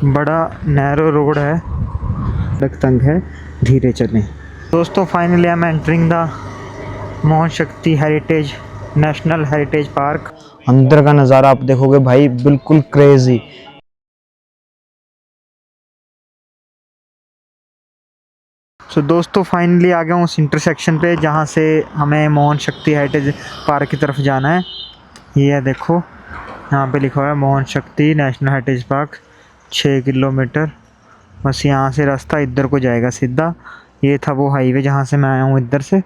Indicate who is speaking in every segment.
Speaker 1: बड़ा narrow road है, सड़क तंग है, धीरे चलें। दोस्तों finally I am entering the Mohan शक्ति हेरिटेज नेशनल हेरिटेज पार्क। अंदर का नज़ारा आप देखोगे भाई, बिल्कुल क्रेजी। दोस्तों फाइनली आ गया हूँ उस इंटरसेक्शन पे जहाँ से हमें मोहन शक्ति हेरिटेज पार्क की तरफ जाना है। ये देखो यहाँ पे लिखा हुआ है मोहन शक्ति नेशनल हेरिटेज पार्क 6 किलोमीटर। बस यहाँ से रास्ता इधर को जाएगा सीधा। ये था वो हाईवे जहाँ से मैं आया हूँ इधर से।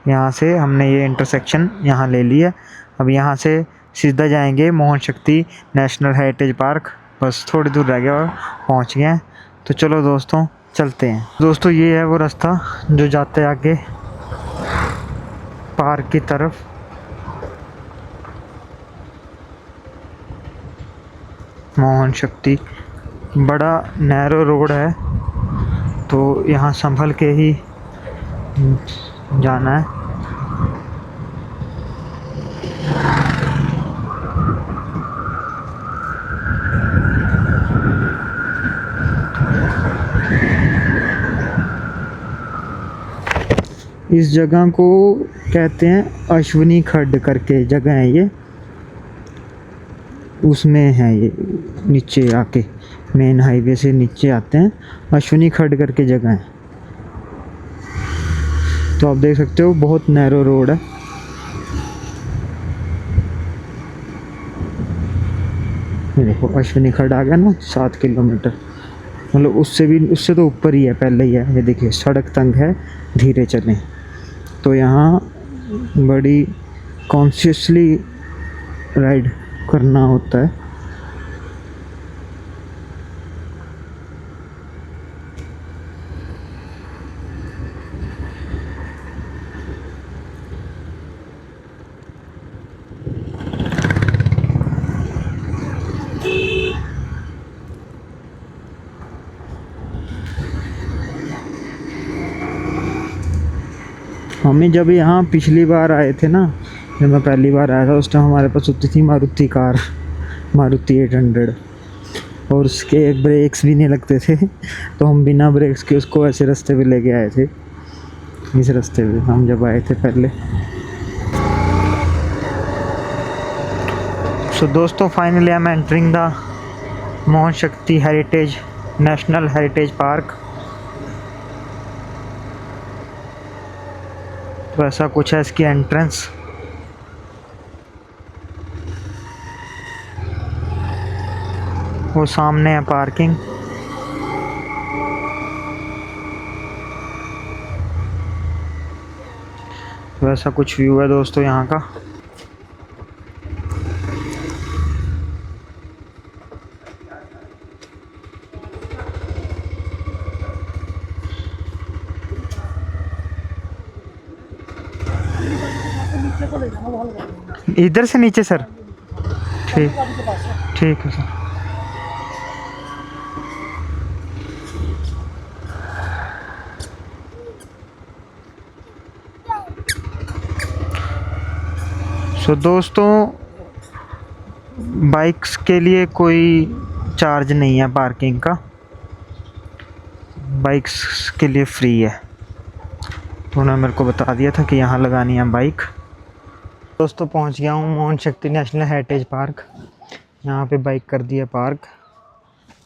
Speaker 1: यहाँ से हमने ये इंटरसेक्शन यहाँ ले लिया। अब यहाँ से सीधा जाएंगे मोहन शक्ति नेशनल हेरिटेज पार्क। बस थोड़ी दूर रह गया और पहुँच गए हैं। तो चलो दोस्तों चलते हैं। दोस्तों ये है वो रास्ता जो जाते आगे पार्क की तरफ। मोहन शक्ति बड़ा नैरो रोड है, तो यहाँ संभल के ही जाना है। इस जगह को कहते हैं अश्विनी खड्ड करके जगह है ये, उसमें है ये नीचे आके मेन हाईवे से नीचे आते हैं, अश्विनी खड्ड करके जगह है। तो आप देख सकते हो बहुत नैरो रोड है। ये देखो अश्विनी खड्ड आ गया ना, 7 किलोमीटर, मतलब उससे तो ऊपर ही है, पहले ही है। ये देखिए सड़क तंग है, धीरे चलें। तो यहाँ बड़ी कॉन्शियसली राइड करना होता है। हमें जब यहाँ पिछली बार आए थे ना, जब मैं पहली बार आया था, उस टाइम हमारे पास होती थी मारुति कार, मारुति 800, और उसके ब्रेक्स भी नहीं लगते थे। तो हम बिना ब्रेक्स के उसको ऐसे रास्ते पे लेके आए थे। इस रास्ते पे हम जब आए थे पहले। दोस्तों finally I am entering the Mohan शक्ति हेरिटेज नेशनल हेरिटेज पार्क। तो ऐसा कुछ है इसकी एंट्रेंस। वो सामने है पार्किंग। तो ऐसा कुछ व्यू है दोस्तों यहाँ का। इधर से नीचे सर? ठीक ठीक है सर। दोस्तों बाइक्स के लिए कोई चार्ज नहीं है पार्किंग का, बाइक्स के लिए फ्री है। तो उन्होंने मेरे को बता दिया था कि यहाँ लगानी है बाइक। दोस्तों पहुँच गया हूँ मोहन शक्ति नेशनल हेरिटेज पार्क। यहाँ पे बाइक कर दी है पार्क।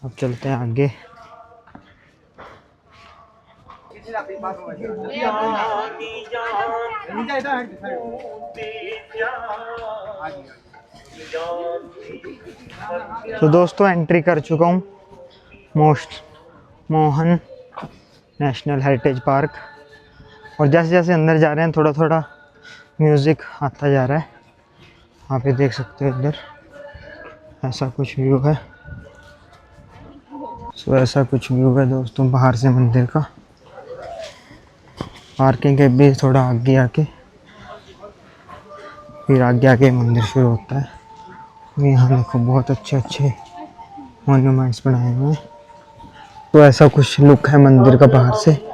Speaker 1: अब चलते हैं आगे। तो दोस्तों एंट्री कर चुका हूँ मोहन नेशनल हेरिटेज पार्क। और जैसे जैसे अंदर जा रहे हैं थोड़ा थोड़ा म्यूज़िक आता जा रहा है। आप ये देख सकते हो इधर ऐसा कुछ व्यू है। ऐसा कुछ व्यू है दोस्तों बाहर से मंदिर का। पार्किंग के भी थोड़ा आगे आके, फिर आगे आके मंदिर शुरू होता है। यहाँ देखो बहुत अच्छे अच्छे मॉन्यूमेंट्स बनाए हुए हैं। तो ऐसा कुछ लुक है मंदिर का बाहर से।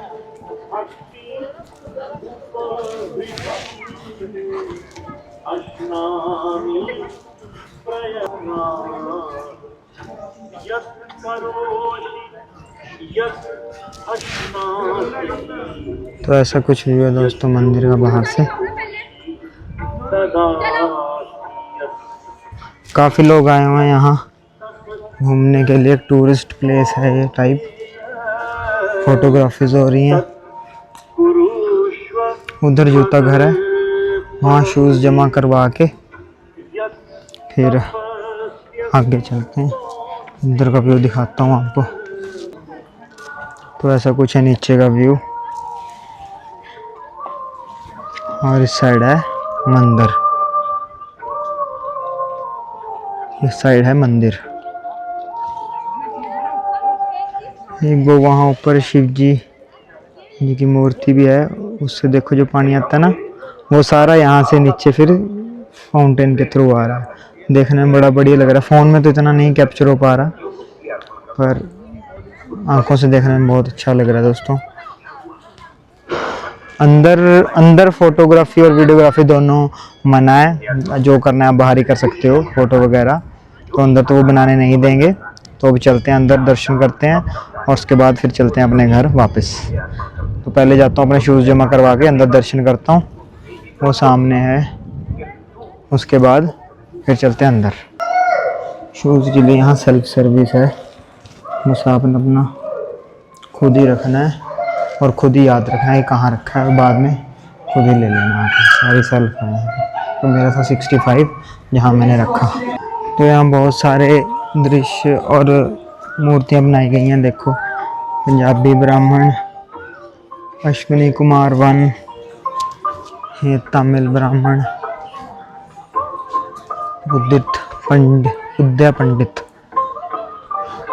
Speaker 1: तो ऐसा कुछ व्यू है दोस्तों मंदिर का बाहर से। काफ़ी लोग आए हुए हैं यहाँ घूमने के लिए। टूरिस्ट प्लेस है ये टाइप। फोटोग्राफीज हो रही हैं। उधर जूता घर है, वहाँ शूज़ जमा करवा के फिर आगे चलते हैं। इधर का व्यू दिखाता हूँ आपको। तो ऐसा कुछ है नीचे का व्यू। और इस साइड है मंदिर, इस साइड है मंदिर। एक वो वहाँ ऊपर शिव जी की मूर्ति भी है। उससे देखो जो पानी आता है ना, वो सारा यहाँ से नीचे फिर फाउंटेन के थ्रू आ रहा है। देखने में बड़ा बढ़िया लग रहा है। फ़ोन में तो इतना नहीं कैप्चर हो पा रहा, पर आंखों से देखने में बहुत अच्छा लग रहा है दोस्तों। अंदर फोटोग्राफी और वीडियोग्राफी दोनों मना है। जो करना है आप बाहर ही कर सकते हो, फ़ोटो वगैरह। तो अंदर तो वो बनाने नहीं देंगे। तो अभी चलते हैं अंदर, दर्शन करते हैं और उसके बाद फिर चलते हैं अपने घर वापस। तो पहले जाता हूँ अपने शूज़ जमा करवा के अंदर दर्शन करता हूँ, वो सामने है। उसके बाद फिर चलते हैं अंदर। शूज़ के लिए यहाँ सेल्फ सर्विस है, बस आपने अपना खुद ही रखना है और खुद ही याद रखना है कहाँ रखा है, बाद में खुद ही ले लेना। सारी सेल्फ है। तो मेरा था 65 जहाँ मैंने रखा। तो यहाँ बहुत सारे दृश्य और मूर्तियाँ बनाई गई हैं। देखो, पंजाबी ब्राह्मण, अश्विनी कुमार वन, ये तमिल ब्राह्मण, विद्या पंडित।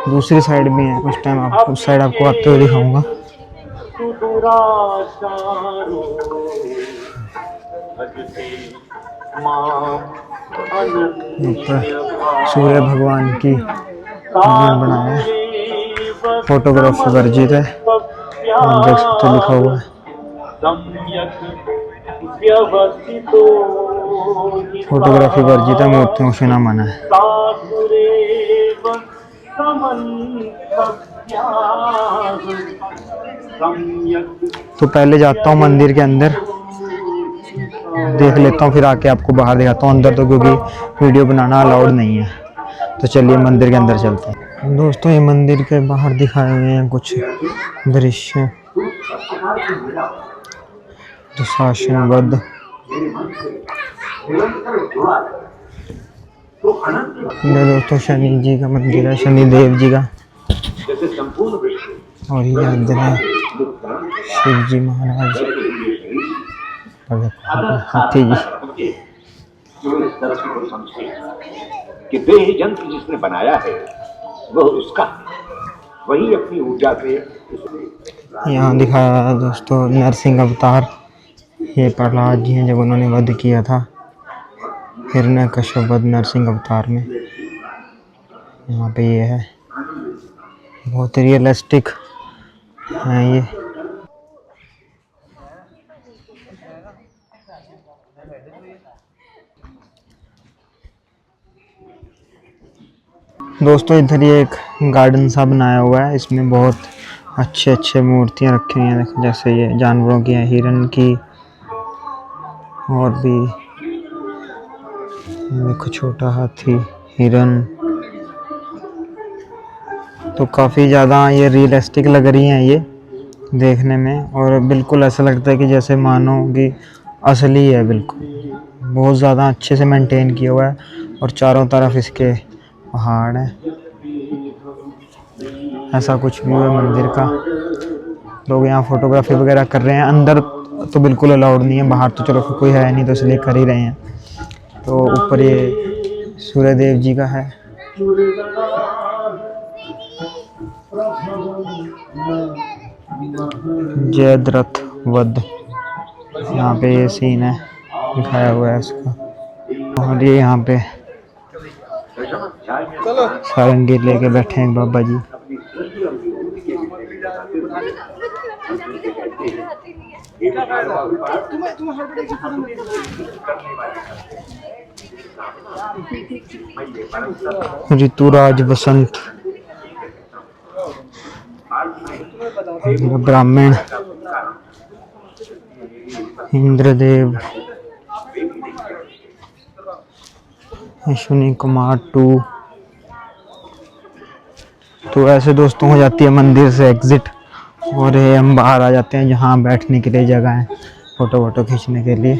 Speaker 1: दूसरी साइड भी है, उस टाइम आपको उस साइड आपको आते हुए दिखाऊंगा। सूर्य भगवान की बनाया है। फोटोग्राफी वर्जित है, आप देख सकते हो लिखा हुआ है। फोटोग्राफी वर्जित है, मूर्तियों से ना मना है। तो पहले जाता हूँ मंदिर के अंदर, देख लेता हूँ, फिर आके आपको बाहर दिखाता हूँ अंदर। तो क्योंकि वीडियो बनाना अलाउड नहीं है, तो चलिए मंदिर के अंदर चलते हैं। दोस्तों ये मंदिर के बाहर दिखाए हुए हैं कुछ दृश्य। दुशासनवध, ये दोस्तों शनि जी का मंदिर है, शनि देव जी का। और ये अंदर है शिव जी महाराज और हाथी जी।
Speaker 2: कि देह यंत्र जिसने बनाया है वह उसका, वही अपनी ऊर्जा से।
Speaker 1: यहाँ दिखाया दोस्तों नरसिंह अवतार। ये प्रहलाद जी हैं जब उन्होंने वध किया था हिरण्यकश्यप वध नरसिंह अवतार में। यहाँ पे ये है, बहुत रियलिस्टिक है ये। दोस्तों इधर ये एक गार्डन सा बनाया हुआ है, इसमें बहुत अच्छे अच्छे मूर्तियाँ रखी हुई हैं। देखो जैसे ये जानवरों की हैं, हिरन की, और भी देखो छोटा हाथी, हिरन। तो काफ़ी ज़्यादा ये रियलिस्टिक लग रही हैं ये देखने में, और बिल्कुल ऐसा लगता है कि जैसे मानो कि असली है। बिल्कुल बहुत ज़्यादा अच्छे से मेंटेन किया हुआ है, और चारों तरफ इसके पहाड़ है। ऐसा कुछ व्यू है मंदिर का। लोग यहाँ फोटोग्राफी वगैरह कर रहे हैं। अंदर तो बिल्कुल अलाउड नहीं है, बाहर तो चलो कोई है नहीं तो इसलिए कर ही रहे हैं। तो ऊपर ये सूर्य देव जी का है। जयद्रथ वध, यहाँ पे ये सीन है दिखाया हुआ है इसका। और ये यहाँ पे सारंगी लेके बैठे हैं बाबा जी। ऋतुराज बसंत, ब्राह्मण, इंद्रदेव, अश्विनी कुमार 2। तो ऐसे दोस्तों हो जाती है मंदिर से एग्जिट, और ये हम बाहर आ जाते हैं जहाँ बैठने के लिए जगह है फ़ोटो वोटो खींचने के लिए।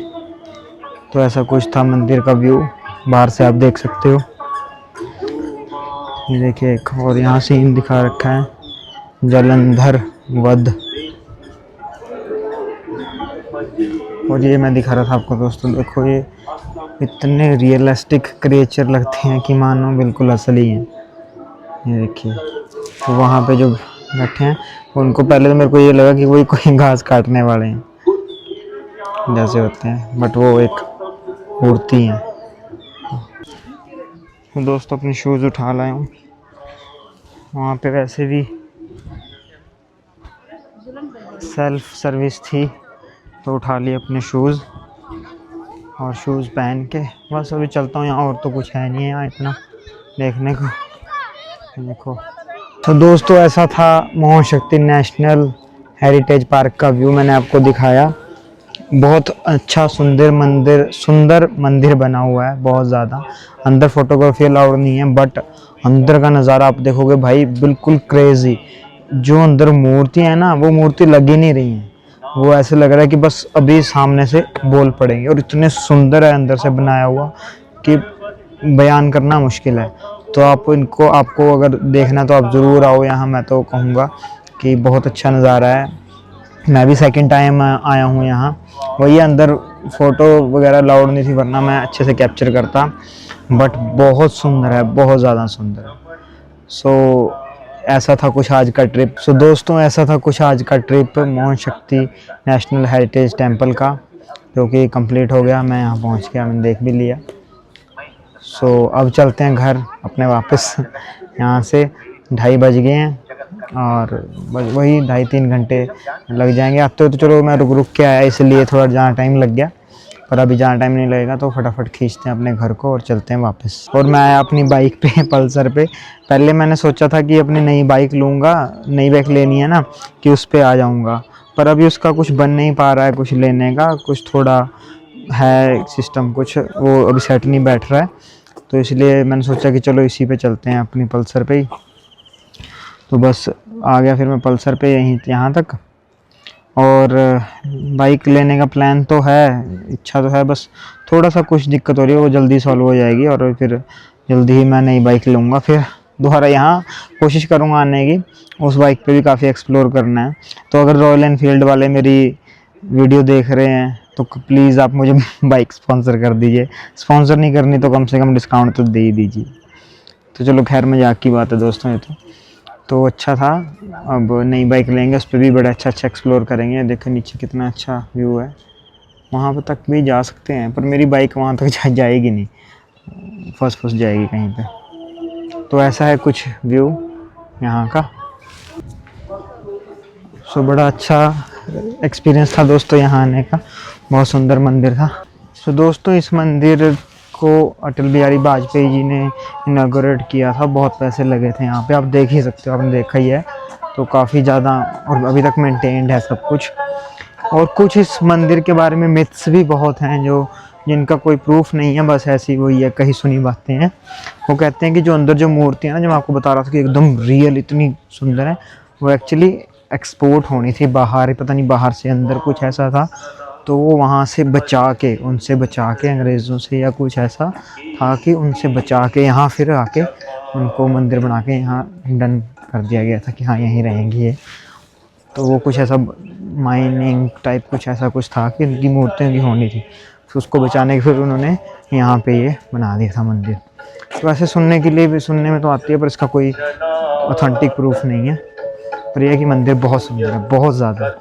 Speaker 1: तो ऐसा कुछ था मंदिर का व्यू, बाहर से आप देख सकते हो। ये देखिए एक और यहाँ सीन दिखा रखा है, जालंधर वध। और ये मैं दिखा रहा था आपको दोस्तों, देखो ये इतने रियलिस्टिक क्रिएचर लगते हैं कि मानो बिल्कुल असली हैं। ये देखिए, तो वहाँ पे जो बैठे हैं उनको पहले तो मेरे को ये लगा कि वही कोई घास काटने वाले हैं जैसे होते हैं, बट वो एक मूर्ति हैं। तो दोस्तों अपने शूज़ उठा लाया हूँ, वहाँ पे वैसे भी सेल्फ सर्विस थी तो उठा लिए अपने शूज़, और शूज़ पहन के बस अभी चलता हूँ। यहाँ और तो कुछ है नहीं है यहाँ इतना देखने को। देखो तो दोस्तों ऐसा था मोहन शक्ति नेशनल हेरिटेज पार्क का व्यू, मैंने आपको दिखाया। बहुत अच्छा सुंदर मंदिर बना हुआ है, बहुत ज़्यादा। अंदर फोटोग्राफी अलाउड नहीं है, बट अंदर का नज़ारा आप देखोगे भाई बिल्कुल क्रेजी। जो अंदर मूर्ति है ना, वो मूर्ति लग ही नहीं रही है, वो ऐसे लग रहा है कि बस अभी सामने से बोल पड़ेंगे। और इतने सुंदर है अंदर से बनाया हुआ कि बयान करना मुश्किल है। तो आपको अगर देखना तो आप ज़रूर आओ यहाँ। मैं तो कहूँगा कि बहुत अच्छा नज़ारा है। मैं भी सेकंड टाइम आया हूँ यहाँ। वही अंदर फ़ोटो वगैरह अलाउड नहीं थी, वरना मैं अच्छे से कैप्चर करता। बट बहुत सुंदर है, बहुत ज़्यादा सुंदर है। सो ऐसा था कुछ आज का ट्रिप। सो दोस्तों ऐसा था कुछ आज का ट्रिप मोहन शक्ति नेशनल हेरिटेज टेम्पल का, जो कि कंप्लीट हो गया। मैं यहाँ पहुँच गया, मैंने देख भी लिया। सो अब चलते हैं घर अपने वापस। यहाँ से 2:30 बज गए हैं, और वही 2.5-3 घंटे लग जाएंगे। अब तो चलो मैं रुक के आया, इसलिए थोड़ा ज़्यादा टाइम लग गया, पर अभी ज़्यादा टाइम नहीं लगेगा। तो फटाफट खींचते हैं अपने घर को और चलते हैं वापस। और मैं आया अपनी बाइक पे, पल्सर पे। पहले मैंने सोचा था कि अपनी नई बाइक लूँगा, नई बाइक लेनी है ना, कि उस पर आ जाऊँगा, पर अभी उसका कुछ बन नहीं पा रहा है कुछ लेने का। कुछ थोड़ा है सिस्टम, कुछ वो अभी सेट नहीं बैठ रहा है। तो इसलिए मैंने सोचा कि चलो इसी पे चलते हैं, अपनी पल्सर पे ही। तो बस आ गया फिर मैं पल्सर पे यहाँ तक। और बाइक लेने का प्लान तो है, इच्छा तो है, बस थोड़ा सा कुछ दिक्कत हो रही है, वो जल्दी सॉल्व हो जाएगी। और फिर जल्दी ही मैं नई बाइक लूँगा। फिर दोबारा यहाँ कोशिश करूँगा आने की। उस बाइक पे भी काफ़ी एक्सप्लोर करना है। तो अगर रॉयल एनफील्ड वाले मेरी वीडियो देख रहे हैं तो प्लीज़ आप मुझे बाइक स्पॉन्सर कर दीजिए। स्पॉन्सर नहीं करनी तो कम से कम डिस्काउंट तो दे ही दीजिए। तो चलो खैर मजाक की बात है दोस्तों ये तो अच्छा था। अब नई बाइक लेंगे, उस पर भी बड़ा अच्छा एक्सप्लोर करेंगे। देखो नीचे कितना अच्छा व्यू है, वहाँ पर तक भी जा सकते हैं, पर मेरी बाइक वहाँ तक जाएगी नहीं, फंस जाएगी कहीं पे। तो ऐसा है कुछ व्यू यहाँ का। सो बड़ा अच्छा एक्सपीरियंस था दोस्तों यहाँ आने का, बहुत सुंदर मंदिर था। सो दोस्तों इस मंदिर को अटल बिहारी वाजपेयी जी ने इनागोरेट किया था। बहुत पैसे लगे थे यहाँ पे, आप देख ही सकते हो, आपने देखा ही है। तो काफ़ी ज़्यादा, और अभी तक मेंटेन्ड है सब कुछ। और कुछ इस मंदिर के बारे में मिथ्स भी बहुत हैं जिनका कोई प्रूफ नहीं है, बस ऐसी वही है कहीं सुनी बातें हैं। वो कहते हैं कि जो अंदर जो मूर्ति है ना, जो मैं आपको बता रहा था कि एकदम रियल इतनी सुंदर है, वो एक्चुअली एक्सपोर्ट होनी थी बाहर, पता नहीं बाहर से अंदर कुछ ऐसा था। तो वो वहाँ से उनसे बचा के अंग्रेज़ों से या कुछ ऐसा था कि उनसे बचा के यहाँ फिर आके उनको मंदिर बना के यहाँ डन कर दिया गया था कि हाँ यहीं रहेंगी ये। तो वो कुछ ऐसा माइनिंग टाइप कुछ ऐसा कुछ था कि इनकी मूर्तियाँ की होनी थी, तो उसको बचाने के फिर उन्होंने यहाँ पे ये बना दिया था मंदिर। तो वैसे सुनने के लिए भी, सुनने में तो आती है, पर इसका कोई ऑथेंटिक प्रूफ नहीं है। पर यह कि मंदिर बहुत सुंदर है, बहुत ज़्यादा।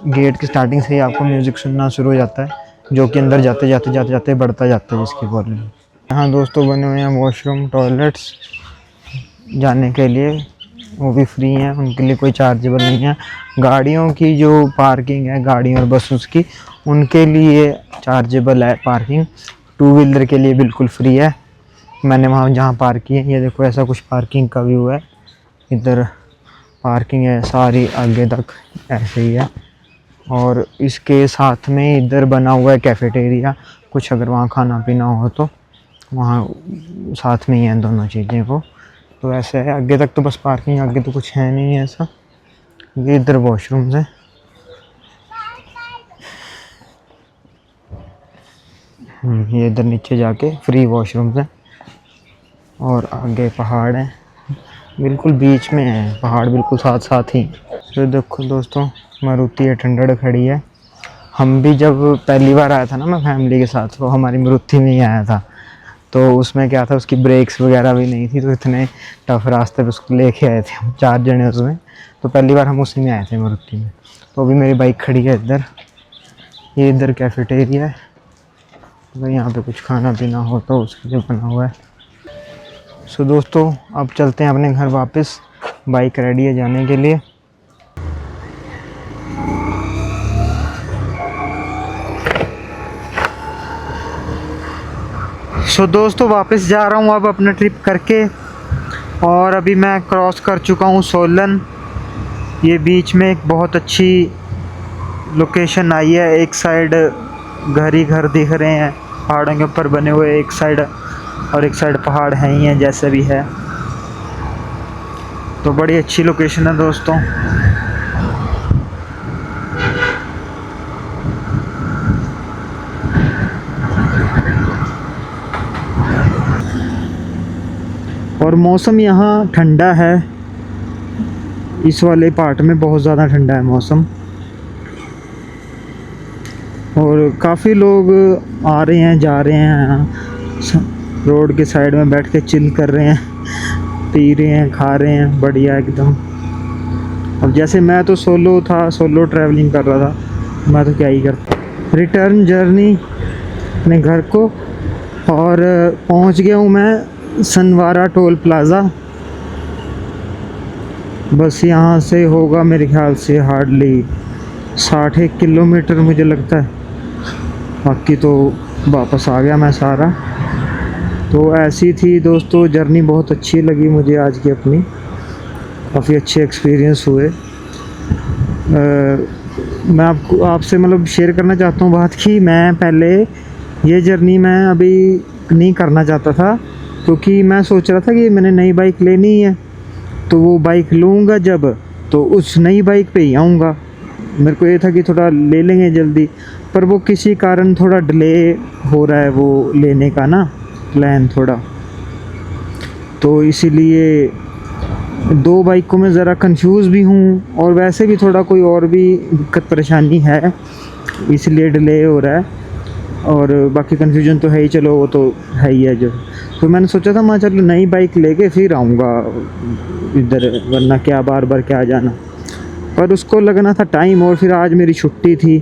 Speaker 1: गेट की स्टार्टिंग से ही आपको म्यूज़िक सुनना शुरू हो जाता है, जो कि अंदर जाते जाते बढ़ता जाता है जिसकी वॉल्यूम। यहाँ दोस्तों बने हुए हैं वॉशरूम, टॉयलेट्स जाने के लिए, वो भी फ्री हैं, उनके लिए कोई चार्जेबल नहीं है। गाड़ियों की जो पार्किंग है, गाड़ी और बसेस की, उनके लिए चार्जेबल है पार्किंग। 2 व्हीलर के लिए बिल्कुल फ्री है। मैंने वहाँ जहाँ पार्क की है, ये देखो ऐसा कुछ पार्किंग का व्यू है। इधर पार्किंग है सारी आगे तक ऐसे ही है। और इसके साथ में इधर बना हुआ है कैफेटेरिया, कुछ अगर वहाँ खाना पीना हो तो वहाँ साथ में ही है दोनों चीज़ें को। तो ऐसे है, आगे तक तो बस पार्किंग, आगे तो कुछ है नहीं ऐसा। ये इधर वॉशरूम्स है। ये इधर नीचे जाके फ्री वॉशरूम्स हैं। और आगे पहाड़ है, बिल्कुल बीच में है पहाड़, बिल्कुल साथ साथ ही। तो देखो दोस्तों, मारुति 800 खड़ी है। हम भी जब पहली बार आया था ना मैं फैमिली के साथ, तो हमारी मारुति में ही आया था। तो उसमें क्या था, उसकी ब्रेक्स वगैरह भी नहीं थी, तो इतने टफ रास्ते पे उसको लेके आए थे हम 4 जने उसमें। तो पहली बार हम उसी में आए थे मारुति में। तो अभी मेरी बाइक खड़ी है इधर। ये इधर कैफेटेरिया है, तो यहाँ पे कुछ खाना पीना हो तो उसके लिए बना हुआ है। सो दोस्तों, अब चलते हैं अपने घर वापस। बाइक रेडी है जाने के लिए। सो दोस्तों, वापस जा रहा हूँ अब अपना ट्रिप करके। और अभी मैं क्रॉस कर चुका हूँ सोलन। ये बीच में एक बहुत अच्छी लोकेशन आई है। एक साइड घर ही घर दिख रहे हैं पहाड़ों के ऊपर बने हुए, एक साइड, और एक साइड पहाड़ हैं ही हैं जैसे भी है। तो बड़ी अच्छी लोकेशन है दोस्तों। और मौसम यहाँ ठंडा है, इस वाले पार्ट में बहुत ज़्यादा ठंडा है मौसम। और काफ़ी लोग आ रहे हैं जा रहे हैं, रोड के साइड में बैठ के चिल कर रहे हैं, पी रहे हैं, खा रहे हैं, बढ़िया एकदम। अब जैसे मैं तो सोलो था, सोलो ट्रैवलिंग कर रहा था, मैं तो क्या ही करता। रिटर्न जर्नी अपने घर को, और पहुंच गया हूं मैं सनवारा टोल प्लाज़ा। बस यहाँ से होगा मेरे ख्याल से हार्डली 60 किलोमीटर मुझे लगता है। बाकी तो वापस आ गया मैं सारा। तो ऐसी थी दोस्तों जर्नी, बहुत अच्छी लगी मुझे आज की अपनी, काफ़ी अच्छे एक्सपीरियंस हुए। मैं आपसे मतलब शेयर करना चाहता हूँ बात की। मैं पहले ये जर्नी मैं अभी नहीं करना चाहता था, क्योंकि मैं सोच रहा था कि मैंने नई बाइक लेनी है, तो वो बाइक लूँगा जब, तो उस नई बाइक पे ही आऊँगा। मेरे को ये था कि थोड़ा ले लेंगे जल्दी, पर वो किसी कारण थोड़ा डिले हो रहा है वो लेने का ना प्लान थोड़ा। तो इसीलिए 2 बाइकों में ज़रा कंफ्यूज भी हूँ, और वैसे भी थोड़ा कोई और भी दिक्कत परेशानी है, इसलिए डिले हो रहा है। और बाकी कन्फ्यूजन तो है ही, चलो वो तो है ही है जो। तो मैंने सोचा था मैं चलो नई बाइक लेके फिर आऊँगा इधर, वरना क्या बार बार क्या जाना। पर उसको लगना था टाइम, और फिर आज मेरी छुट्टी थी।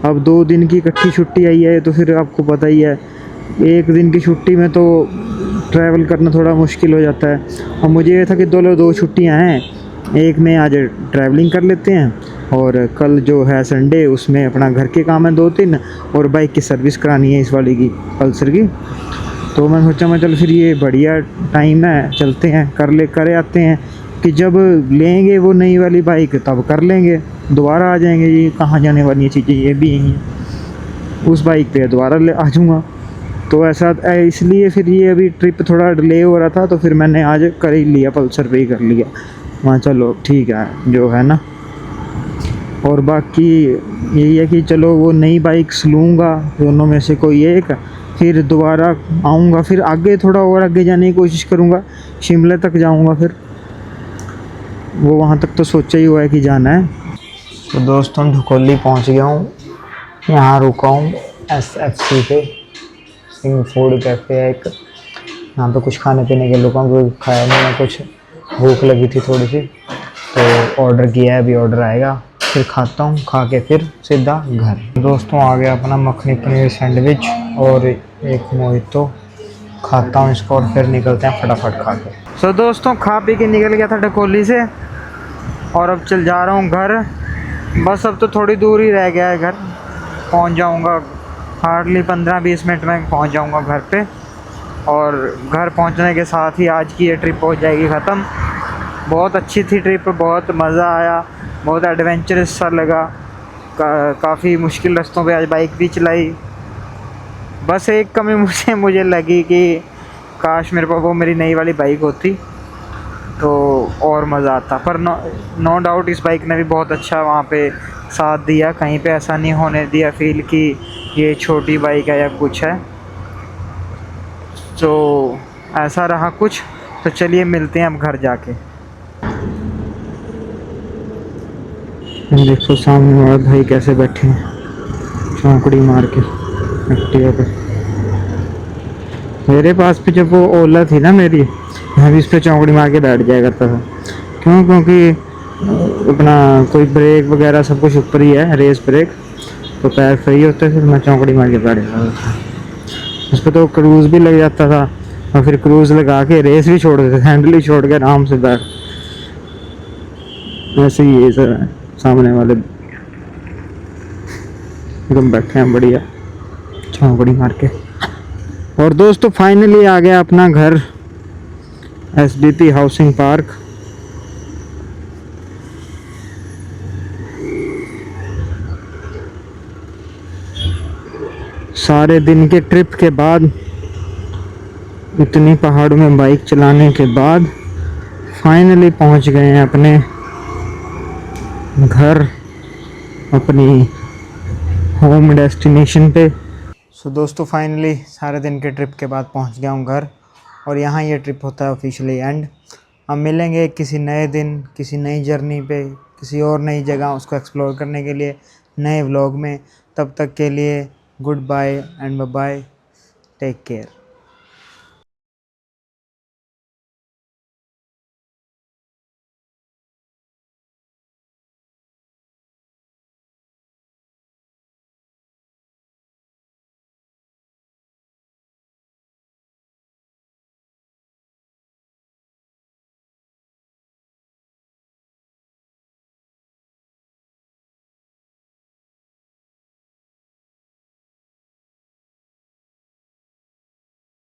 Speaker 1: अब 2 दिन की इकट्ठी छुट्टी आई है, तो फिर आपको पता ही है 1 दिन की छुट्टी में तो ट्रैवल करना थोड़ा मुश्किल हो जाता है। और मुझे ये था कि 2 छुट्टियां हैं, एक में आज ट्रैवलिंग कर लेते हैं, और कल जो है संडे उसमें अपना घर के काम है 2-3, और बाइक की सर्विस करानी है इस वाली की, पल्सर की। तो मैं सोचा मैं चल फिर ये बढ़िया टाइम है, चलते हैं कर आते हैं, कि जब लेंगे वो नई वाली बाइक तब कर लेंगे, दोबारा आ जाएंगे। ये कहाँ जाने वाली चीज़ें ये भी यही हैं, उस बाइक पे दोबारा ले आ जाऊँगा। तो ऐसा इसलिए फिर ये अभी ट्रिप थोड़ा डिले हो रहा था, तो फिर मैंने आज कर ही लिया, पल्सर पे ही कर लिया। वहाँ चलो ठीक है जो है ना। और बाकी यही है कि चलो वो नई बाइक्स लूँगा, दोनों में से कोई एक, फिर दोबारा आऊँगा, फिर आगे थोड़ा और आगे जाने की कोशिश करूँगा, शिमला तक जाऊँगा। फिर वो वहाँ तक तो सोचा ही हुआ है कि जाना है। तो दोस्तों ढकोली पहुँच गया हूँ, यहाँ रुका हूँ SFC पे, सिंह फूड कैफ़े है एक, यहाँ पे कुछ खाने पीने के लोगों को खाया नहीं है, कुछ भूख लगी थी थोड़ी सी, तो ऑर्डर किया है, अभी ऑर्डर आएगा, फिर खाता हूँ, खा के फिर सीधा घर। दोस्तों आ गया अपना मखनी पनीर सैंडविच और एक मोहितो, खाता हूँ इसको और फिर निकलते हैं फटाफट खा के। सो दोस्तों खा पी के निकल गया था ढकोली से, और अब चल जा रहा हूँ घर। बस अब तो थोड़ी दूर ही रह गया है घर, पहुँच जाऊँगा हार्डली 15-20 मिनट में पहुँच जाऊँगा घर पे। और घर पहुँचने के साथ ही आज की ये ट्रिप हो जाएगी ख़त्म। बहुत अच्छी थी ट्रिप, बहुत मज़ा आया, बहुत एडवेंचरस सा लगा। काफ़ी मुश्किल रास्तों पे आज बाइक भी चलाई। बस एक कमी मुझे लगी कि काश मेरे पास वो मेरी नई वाली बाइक होती तो और मज़ा आता। पर नो डाउट इस बाइक ने भी बहुत अच्छा वहाँ पे साथ दिया, कहीं पे ऐसा नहीं होने दिया फील कि ये छोटी बाइक है या कुछ है। तो ऐसा रहा कुछ। तो चलिए मिलते हैं अब घर जाके। देखो सामने वाला भाई कैसे बैठे हैं चौंकड़ी मार के एक्टिवा पे। मेरे पास भी जब वो ओला थी ना मेरी, मैं भी इस पर चौंकड़ी मार के बैठ जाया करता था। क्योंकि अपना कोई ब्रेक वगैरह सब कुछ ऊपर ही है, रेस ब्रेक, तो पैर फ्री होते थे, मैं चौंकड़ी मार के बैठ जाता था। उस पर तो क्रूज़ भी लग जाता था, और फिर क्रूज़ लगा के रेस भी छोड़ देते थे, हैंडल ही छोड़ के आराम से बैठ। वैसे ही ये सर है, सामने वाले एकदम बैठे हैं बढ़िया चौंकड़ी मार के। और दोस्तों फाइनली आ गया अपना घर, SBP हाउसिंग पार्क। सारे दिन के ट्रिप के बाद, इतनी पहाड़ों में बाइक चलाने के बाद फाइनली पहुंच गए हैं अपने घर, अपनी होम डेस्टिनेशन पे। सो दोस्तों फाइनली सारे दिन के ट्रिप के बाद पहुंच गया हूं घर, और यहाँ ये ट्रिप होता है ऑफिशियली एंड। हम मिलेंगे किसी नए दिन, किसी नई जर्नी पे, किसी और नई जगह उसको एक्सप्लोर करने के लिए नए व्लॉग में। तब तक के लिए good bye and bye bye, take care.